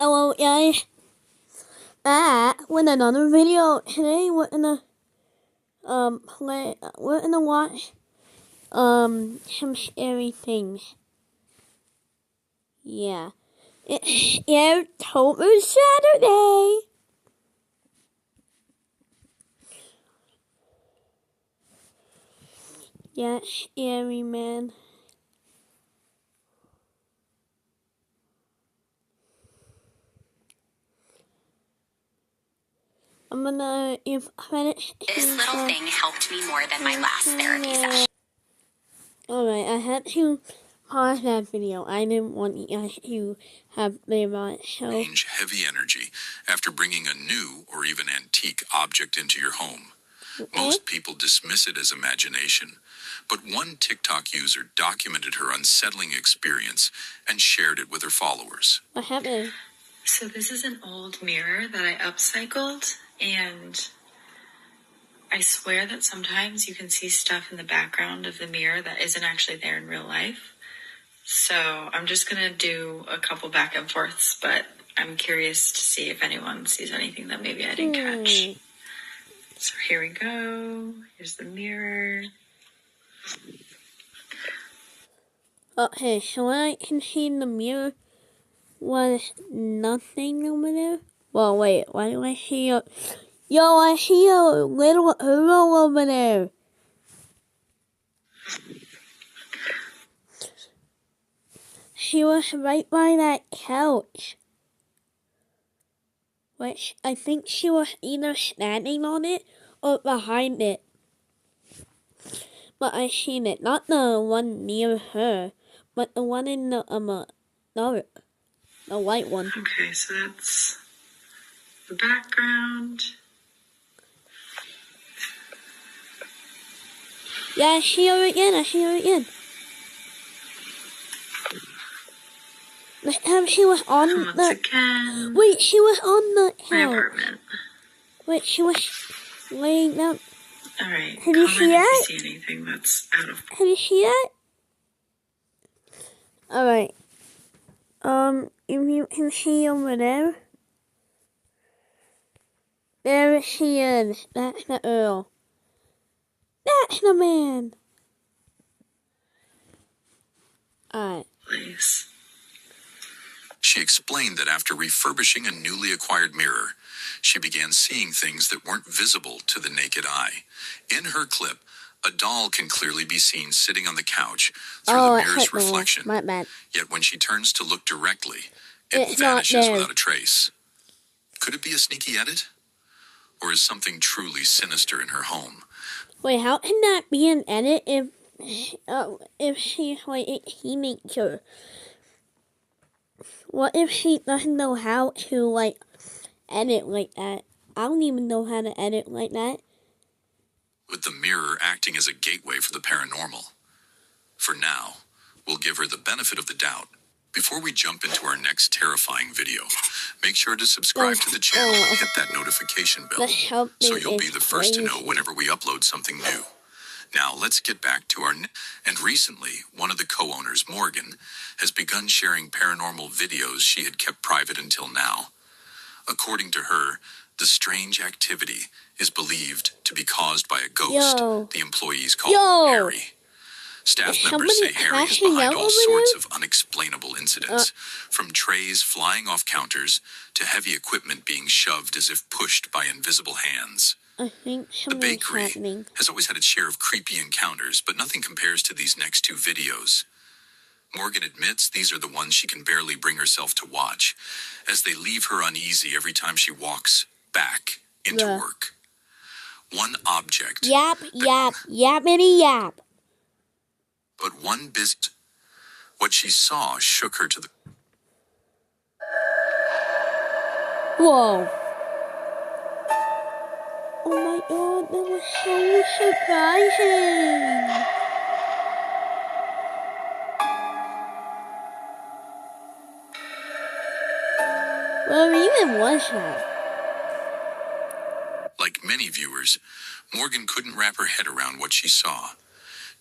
Hello guys, back with another video. Today we're gonna watch some scary things. Yeah, it's Scaretober Saturday. Yeah, scary man. I'm gonna give credit. This little thing helped me more than my last therapy session. Alright, I had to pause that video. I didn't want you guys to have the right show. Change heavy energy after bringing a new or even antique object into your home. Most people dismiss it as imagination, but one TikTok user documented her unsettling experience and shared it with her followers. What happened? So this is an old mirror that I upcycled, and I swear that sometimes you can see stuff in the background of the mirror that isn't actually there in real life. So I'm just going to do a couple back and forths, but I'm curious to see if anyone sees anything that maybe I didn't catch. So here we go. Here's the mirror. Okay, so what I can see in the mirror was nothing over there. Well, wait, why do I see a... Yo, I see a little girl over there. She was right by that couch. Which I think she was either standing on it or behind it. But I seen it, not the one near her, but the one in the white one. Okay, so that's the background. Yeah, I see her again. This time she was on again. Wait, she was on the couch. My apartment. Wait, she was laying down. Alright, Have you seen that? If you see anything that's out of... Have you seen that? Alright. If you can see over there. There she is. That's the Earl. That's the man. Alright. Place. She explained that after refurbishing a newly acquired mirror, she began seeing things that weren't visible to the naked eye. In her clip, a doll can clearly be seen sitting on the couch through the mirror's reflection. My bad. Yet when she turns to look directly, it vanishes without a trace. Could it be a sneaky edit? Or is something truly sinister in her home? Wait, how can that be an edit if she's like a teenager? What if she doesn't know how to like edit like that? I don't even know how to edit like that. With the mirror acting as a gateway for the paranormal. For now, we'll give her the benefit of the doubt. Before we jump into our next terrifying video, make sure to subscribe to the channel and hit that notification bell so you'll be the first to know whenever we upload something new. Now, let's get back to our... And recently, one of the co-owners, Morgan, has begun sharing paranormal videos she had kept private until now. According to her, the strange activity is believed to be caused by a ghost the employees call Harry. Staff members say Harry is behind all sorts of unexplainable incidents, from trays flying off counters to heavy equipment being shoved as if pushed by invisible hands. I think the bakery has always had its share of creepy encounters, but nothing compares to these next two videos. Morgan admits these are the ones she can barely bring herself to watch, as they leave her uneasy every time she walks back into work. One object... Yap, yappity yap. But one business... What she saw shook her to the... Whoa. Oh my god, that was so surprising. Where even was that? Like many viewers, Morgan couldn't wrap her head around what she saw.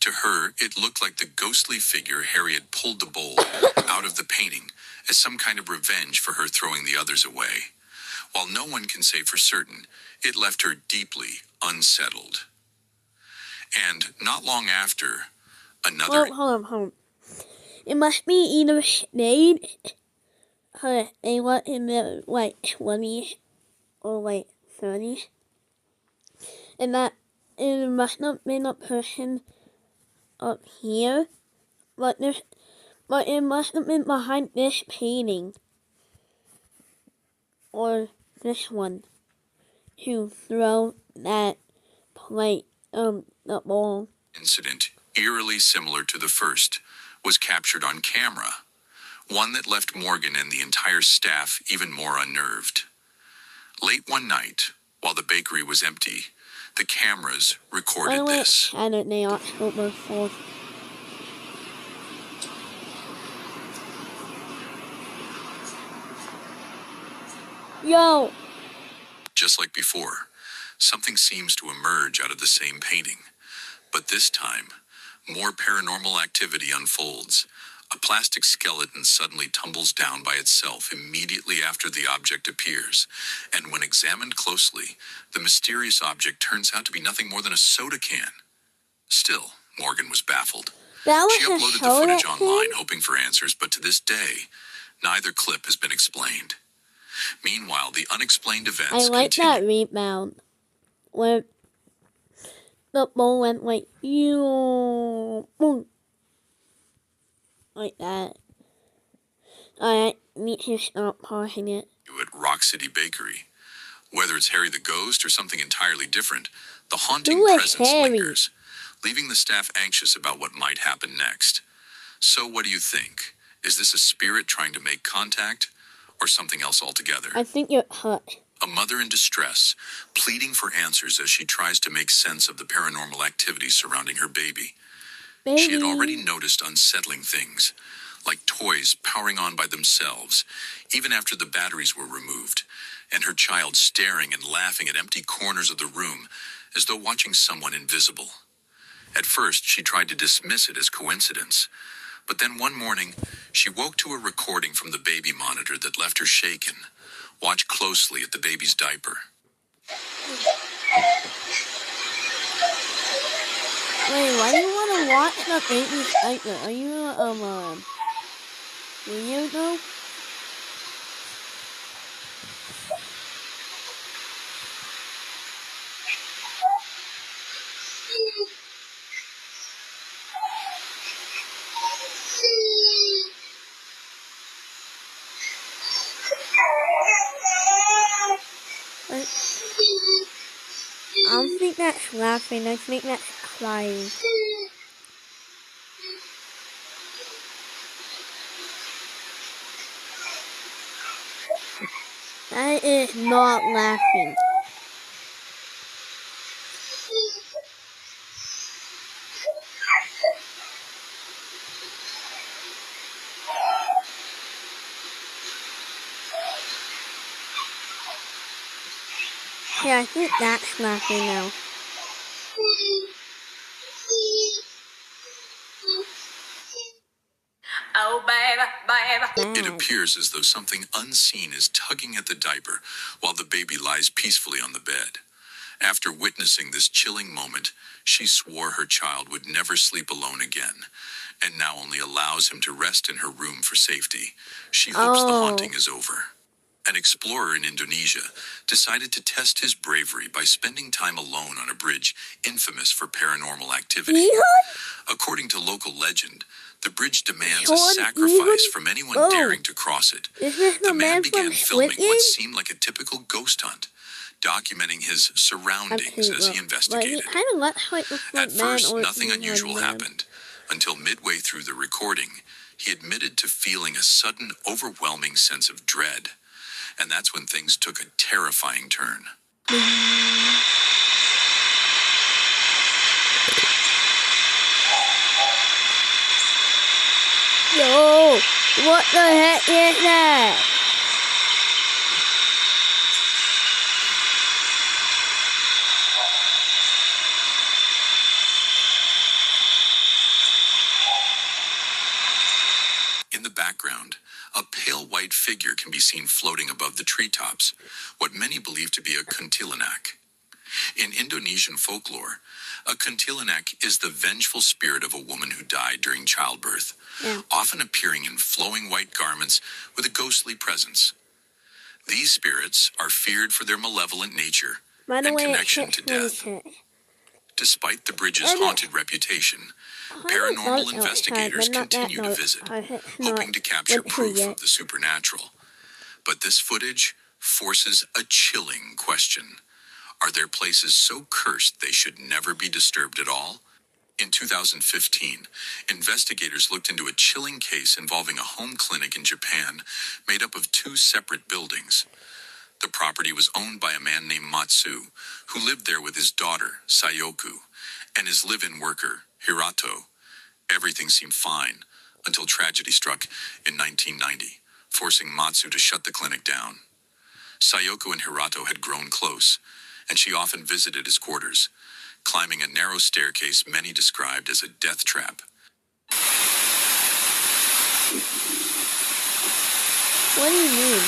To her, it looked like the ghostly figure Harry had pulled the bowl out of the painting as some kind of revenge for her throwing the others away. While no one can say for certain, it left her deeply unsettled. And not long after, another... Hold on. It must be either stayed, they were in the, 20s or, 30s. And that it must have been a person up here, but it must have been behind this painting. Or this one. To throw that plate, the bowl. Incident, eerily similar to the first, was captured on camera. One that left Morgan and the entire staff even more unnerved. Late one night, while the bakery was empty, the cameras recorded this. I don't know, October 4th. Yo! Just like before, something seems to emerge out of the same painting. But this time, more paranormal activity unfolds. A plastic skeleton suddenly tumbles down by itself immediately after the object appears. And when examined closely, the mysterious object turns out to be nothing more than a soda can. Still, Morgan was baffled. She uploaded the footage online hoping for answers, but to this day, neither clip has been explained. Meanwhile, the unexplained events I like continue. that rebound. Where the ball went boom. Like that. I need to stop pausing it. At Rock City Bakery. Whether it's Harry the Ghost or something entirely different, the haunting presence lingers, leaving the staff anxious about what might happen next. So what do you think? Is this a spirit trying to make contact, or something else altogether? I think you're hurt. A mother in distress, pleading for answers as she tries to make sense of the paranormal activity surrounding her baby. She had already noticed unsettling things, like toys powering on by themselves, even after the batteries were removed, and her child staring and laughing at empty corners of the room as though watching someone invisible. At first, she tried to dismiss it as coincidence, but then one morning, she woke to a recording from the baby monitor that left her shaken. Watch closely at the baby's diaper. Wait, why do you want to watch the baby's diaper? Are you weirdo? I don't think that's laughing, I think that's crying. That is not laughing. Yeah, I think that's laughing now. Oh, baby. It appears as though something unseen is tugging at the diaper while the baby lies peacefully on the bed. After witnessing this chilling moment, she swore her child would never sleep alone again, and now only allows him to rest in her room for safety. She hopes the haunting is over. An explorer in Indonesia decided to test his bravery by spending time alone on a bridge infamous for paranormal activity. According to local legend, the bridge demands a sacrifice from anyone daring to cross it. The man began filming what seemed like a typical ghost hunt, documenting his surroundings as he investigated. At first, nothing unusual happened, until midway through the recording, he admitted to feeling a sudden, overwhelming sense of dread. And that's when things took a terrifying turn. Yo, what the heck is that? pale white figure can be seen floating above the treetops, what many believe to be a kuntilanak. In Indonesian folklore, a kuntilanak is the vengeful spirit of a woman who died during childbirth, often appearing in flowing white garments with a ghostly presence. These spirits are feared for their malevolent nature and connection to death. Despite the bridge's haunted reputation, paranormal investigators continue to visit, hoping to capture proof of the supernatural. But this footage forces a chilling question. Are there places so cursed they should never be disturbed at all? In 2015, investigators looked into a chilling case involving a home clinic in Japan made up of 2 separate buildings. The property was owned by a man named Matsu, who lived there with his daughter, Sayoku, and his live-in worker, Hirato. Everything seemed fine until tragedy struck in 1990, forcing Matsu to shut the clinic down. Sayoko and Hirato had grown close, and she often visited his quarters, climbing a narrow staircase many described as a death trap. What do you mean?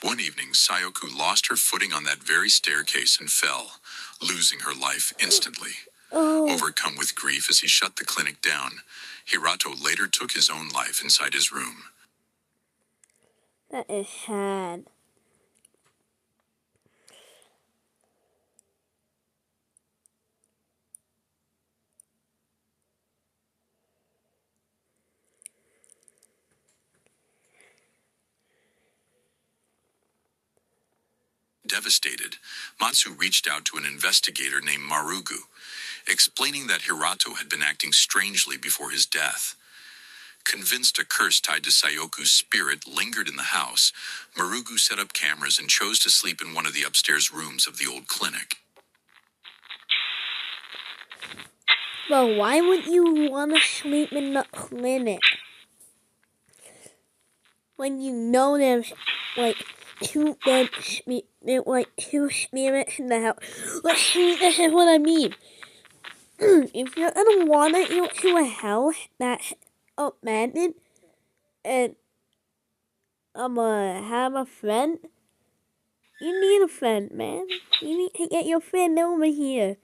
One evening, Sayoko lost her footing on that very staircase and fell, losing her life instantly. Overcome with grief as he shut the clinic down, Hirato later took his own life inside his room. That is sad. Devastated, Matsu reached out to an investigator named Marugu, explaining that Hirato had been acting strangely before his death. Convinced a curse tied to Sayoku's spirit lingered in the house, Marugu set up cameras and chose to sleep in one of the upstairs rooms of the old clinic. But why would you want to sleep in the clinic? When you know there's like 2 dead two spirits in the house. Like, this is what I mean. If you're gonna want to go to a house that's abandoned and have a friend, you need a friend, man. You need to get your friend over here.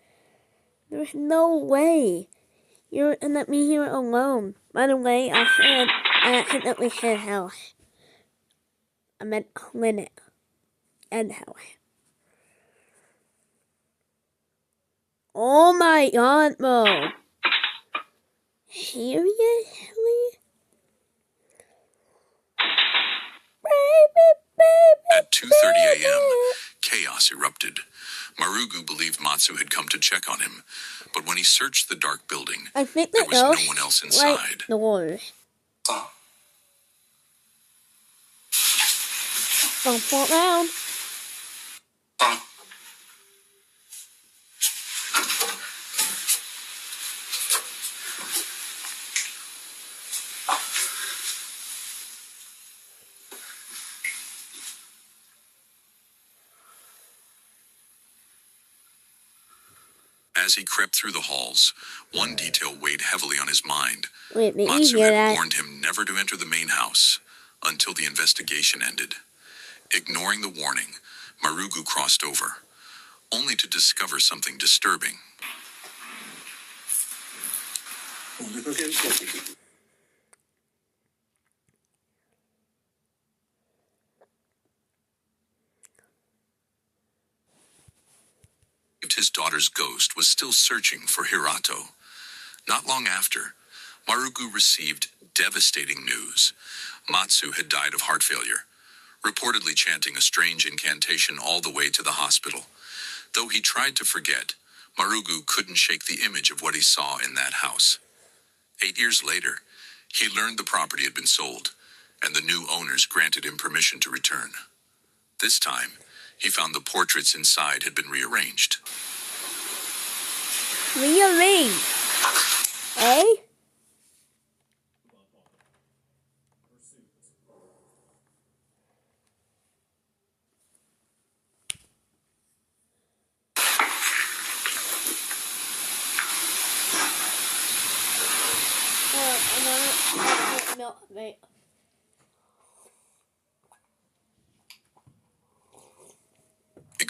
There's no way you're gonna be here alone. By the way, I accidentally said house. I meant clinic and house. Oh my god, bro. Seriously? At 2:30 a.m., chaos erupted. Marugu believed Matsu had come to check on him, but when he searched the dark building, I think there was no one else inside. Doors. Don't fall down. As he crept through the halls, one detail weighed heavily on his mind. Wait, did you Matsu hear had that? warned him never to enter the main house until the investigation ended. Ignoring the warning, Marugu crossed over, only to discover something disturbing. His daughter's ghost was still searching for Hirato. Not long after, Marugu received devastating news. Matsu had died of heart failure, reportedly chanting a strange incantation all the way to the hospital. Though he tried to forget, Marugu couldn't shake the image of what he saw in that house. 8 years later, he learned the property had been sold, and the new owners granted him permission to return. This time, he found the portraits inside had been rearranged. Rearrange. Eh? No, wait.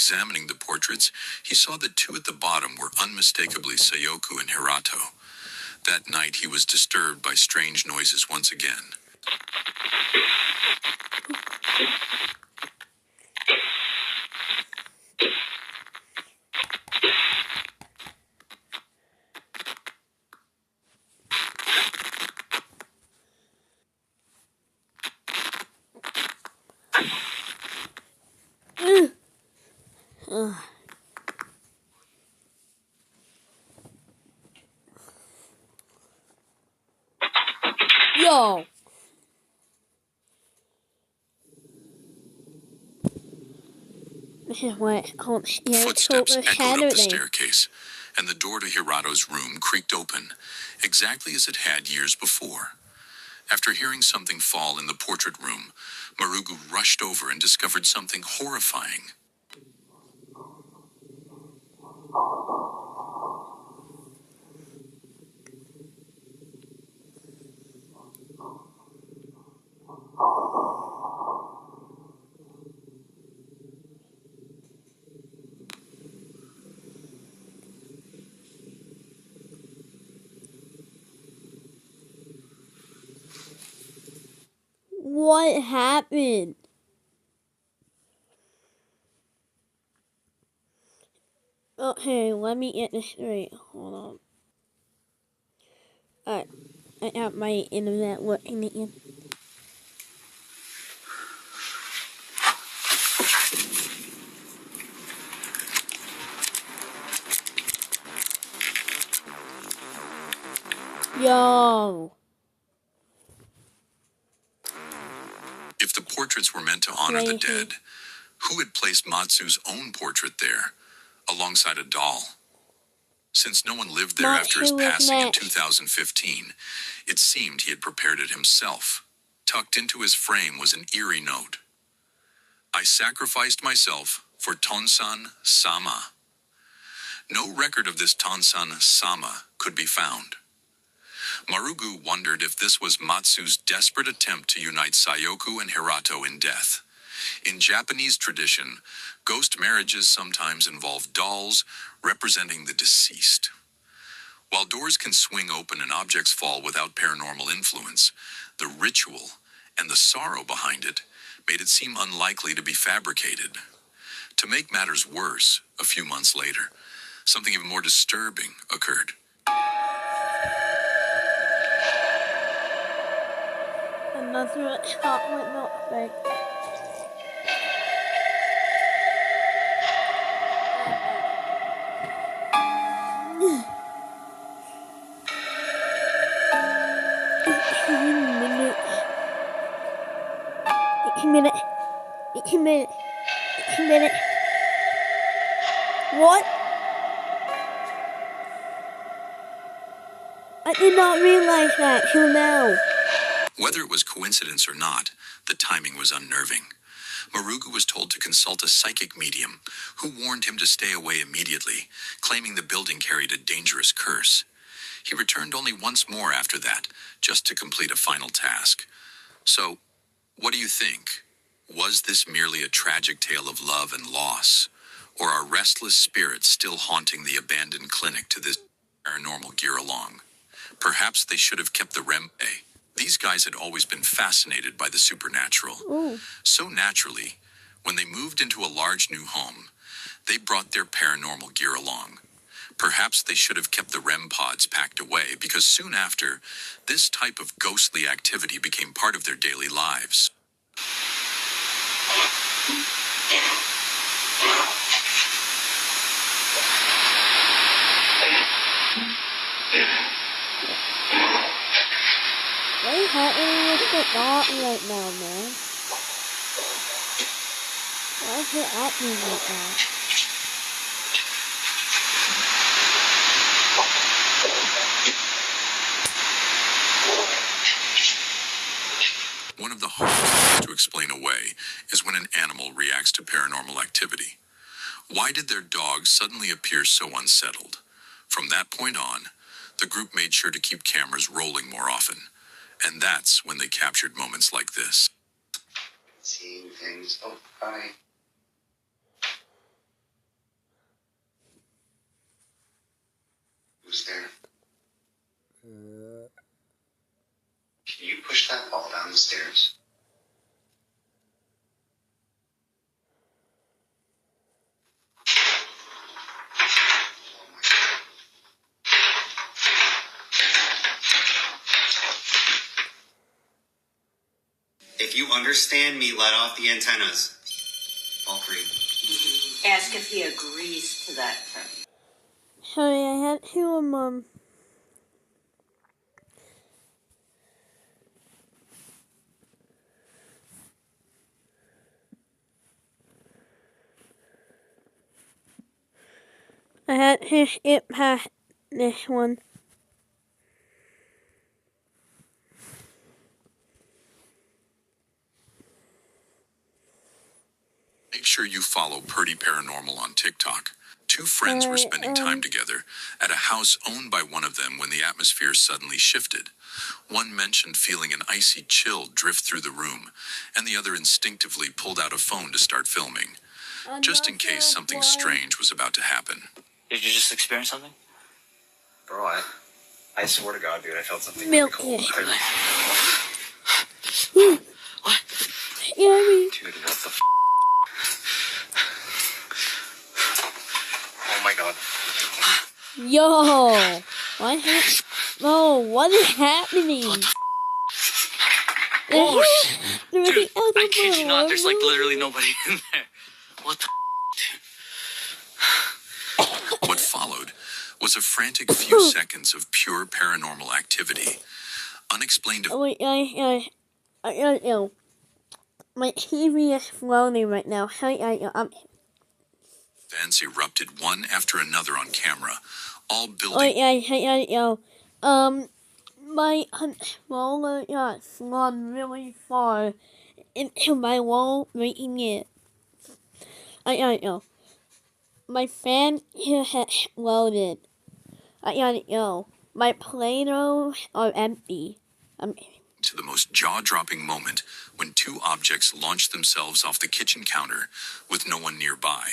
examining the portraits, he saw that two at the bottom were unmistakably Sayoko and Hirato. That night, he was disturbed by strange noises once again. Yo. This is what Footsteps Scaretober echoed up the Saturday. staircase, and the door to Hirato's room creaked open, exactly as it had years before. After hearing something fall in the portrait room, Marugu rushed over and discovered something horrifying. What happened? Okay, let me get this straight. Hold on. Alright, I have my internet working again. Yo. If the portraits were meant to honor the dead, who had placed Matsu's own portrait there, alongside a doll? Since no one lived there after his passing in 2015, it seemed he had prepared it himself. Tucked into his frame was an eerie note. I sacrificed myself for Tonsan Sama. No record of this Tonsan Sama could be found. Marugu wondered if this was Matsu's desperate attempt to unite Sayoko and Hirato in death. In Japanese tradition, ghost marriages sometimes involve dolls representing the deceased. While doors can swing open and objects fall without paranormal influence, the ritual and the sorrow behind it made it seem unlikely to be fabricated. To make matters worse, a few months later, something even more disturbing occurred. Another chocolate milkshake. It's a minute. What? I did not realize that till now. Whether it was coincidence or not, the timing was unnerving. Marugu was told to consult a psychic medium, who warned him to stay away immediately, claiming the building carried a dangerous curse. He returned only once more after that, just to complete a final task. So, what do you think? Was this merely a tragic tale of love and loss? Or are restless spirits still haunting the abandoned clinic to this paranormal gear along? Perhaps they should have kept the rempe. These guys had always been fascinated by the supernatural. Ooh. So naturally, when they moved into a large new home, they brought their paranormal gear along. Perhaps they should have kept the REM pods packed away, because soon after, this type of ghostly activity became part of their daily lives. What is happening with the dog right now, man? Why is it acting like that? One of the hardest things to explain away is when an animal reacts to paranormal activity. Why did their dog suddenly appear so unsettled? From that point on, the group made sure to keep cameras rolling more often. And that's when they captured moments like this. Seeing things. Oh, hi. Who's there? Can you push that ball down the stairs? If you understand me, let off the antennas. All three. Ask if he agrees to that term. Sorry, I had to, I had to skip past this one. Make sure you follow Purdy Paranormal on TikTok. Two friends were spending time together at a house owned by one of them when the atmosphere suddenly shifted. One mentioned feeling an icy chill drift through the room, and the other instinctively pulled out a phone to start filming, just in case something strange was about to happen. Did you just experience something? Bro, I swear to God, dude, I felt something Milk really it. cold. What? Yummy. Dude, what the Oh my God. Yo, what is happening? Oh, Dude, I kid you not, there's like literally nobody in there. What the What followed was a frantic few seconds of pure paranormal activity. Unexplained Oh wait, my TV is floating right now. events erupted one after another on camera, all building My controller got slung really far into my wall, making it. My fan here has exploded. My Play-Dohs are empty. to the most jaw-dropping moment when two objects launched themselves off the kitchen counter with no one nearby.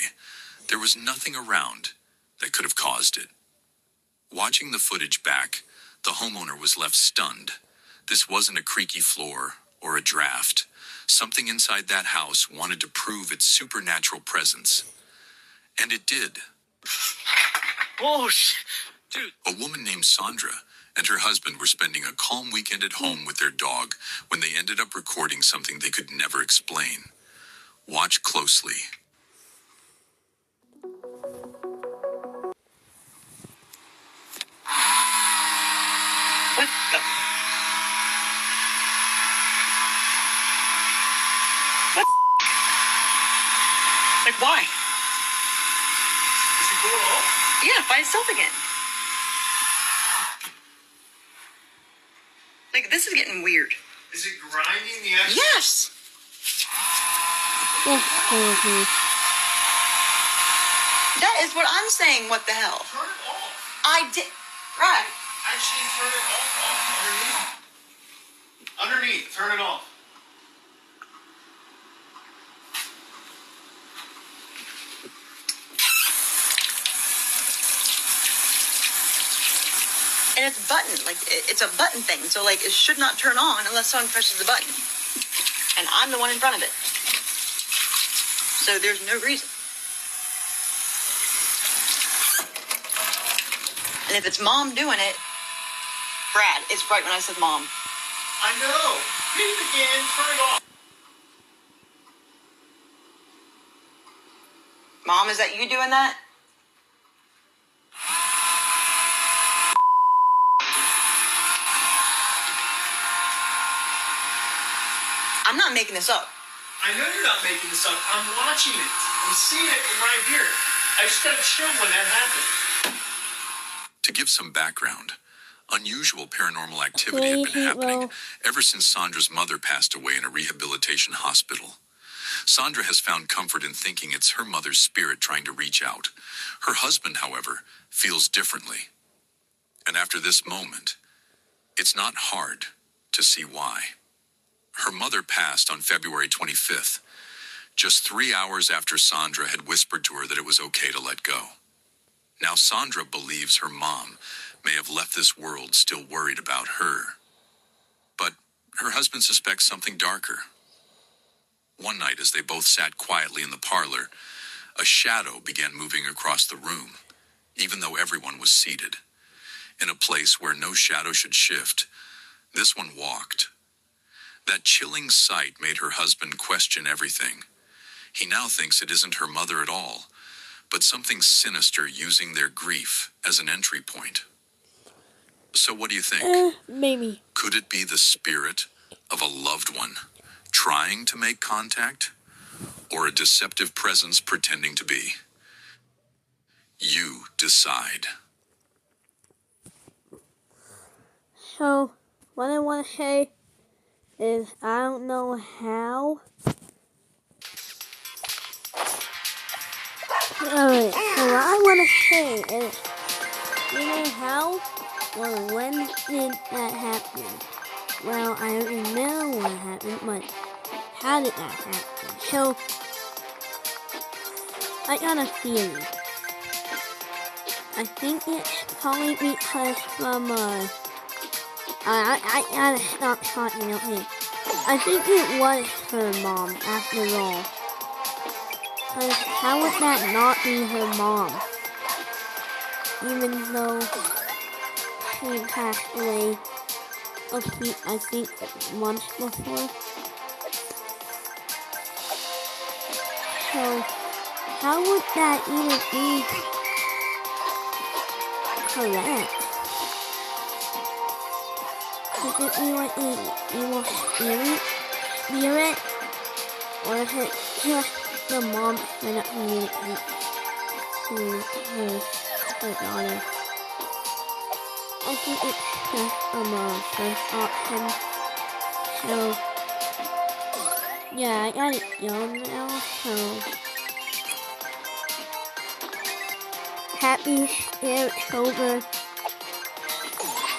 There was nothing around that could have caused it. Watching the footage back, the homeowner was left stunned. This wasn't a creaky floor or a draft. Something inside that house wanted to prove its supernatural presence. And it did. Oh, shit. Dude. A woman named Sandra and her husband were spending a calm weekend at home with their dog when they ended up recording something they could never explain. Watch closely. What the? What? Like, why? Is it going off? Yeah, by itself again. Like, this is getting weird. Is it grinding the actual? Yes! That is what I'm saying. What the hell? Turn it off. I did. Right. Actually, turn it off underneath. Underneath, turn it off. And it's a button. Like, it's a button thing. So, like, it should not turn on unless someone presses the button. And I'm the one in front of it. So there's no reason. And if it's mom doing it, Brad, it's right when I said mom. I know. Hit it again. Turn it off. Mom, is that you doing that? I'm not making this up. I know you're not making this up. I'm watching it. I'm seeing it right here. I just got to chill when that happens. To give some background, unusual paranormal activity had been happening ever since Sandra's mother passed away in a rehabilitation hospital. Sandra has found comfort in thinking it's her mother's spirit trying to reach out. Her husband, however, feels differently. And after this moment, it's not hard to see why. Her mother passed on February 25th, just 3 hours after Sandra had whispered to her that it was okay to let go. Now Sandra believes her mom may have left this world still worried about her. But her husband suspects something darker. One night, as they both sat quietly in the parlor, a shadow began moving across the room, even though everyone was seated. In a place where no shadow should shift, this one walked. That chilling sight made her husband question everything. He now thinks it isn't her mother at all, but something sinister using their grief as an entry point. So what do you think? Maybe. Could it be the spirit of a loved one trying to make contact? Or a deceptive presence pretending to be? You decide. So, what I want to say is I don't know how. Alright, so what I want to say is, you know how or when did that happen? Well, I don't even know what happened, but how did that happen? So, I got a theory. I think it's probably because from, I gotta stop talking, okay? I think it was her mom, after all. Cause how would that not be her mom? Even though she passed away I think months before. So, how would that even be correct? Could it be like an evil spirit? Or is it just the mom trying to communicate to her daughter? I think it's just a mom first option. So, yeah, I got it young now, so happy Scaretober.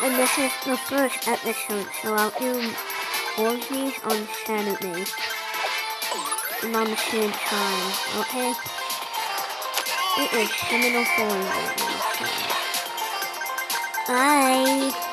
And this is the first episode, so I'll do more of these on Saturday. And on the same time, okay? It is 7:04 right now, so bye!